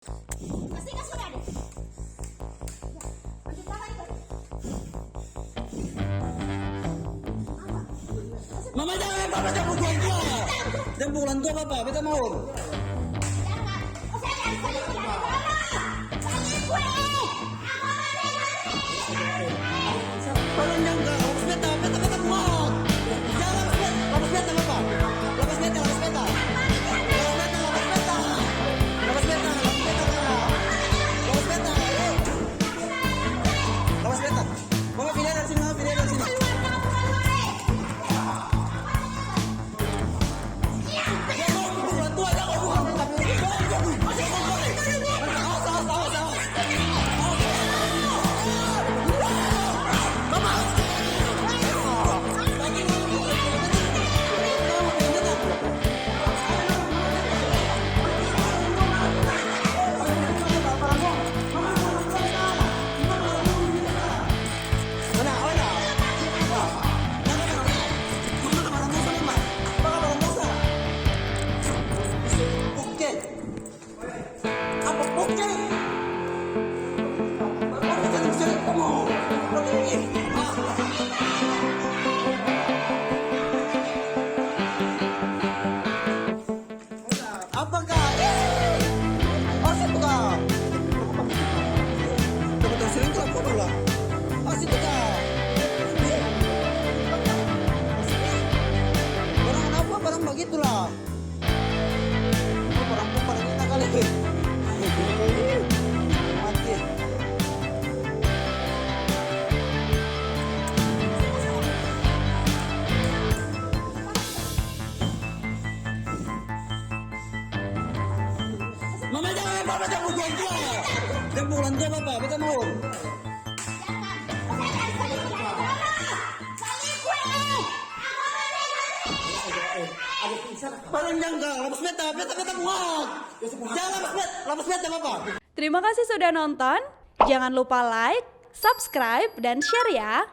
Pasti kasih udah deh. Lanjut lagi. Mama jangan, papa jangan pukulan tua. Jangan pukulan tua papa, beta mau. Jangan. Oh saya yang kali udah ada. Kali gue. Tolong jangan, lepas beta muak. Jangan lepas beta papa. Lepas beta. Lepas beta. Mama pilih dari sini, begitulah. Orang pun pada kita kali. Mati. Mama jangan, papa jangan pukulan tua. Jangan pukulan tua papa, beta mau. Paling jangan, lepas beta muak. Jangan lepas beta papa. Terima kasih sudah nonton. Jangan lupa like, subscribe, dan share ya.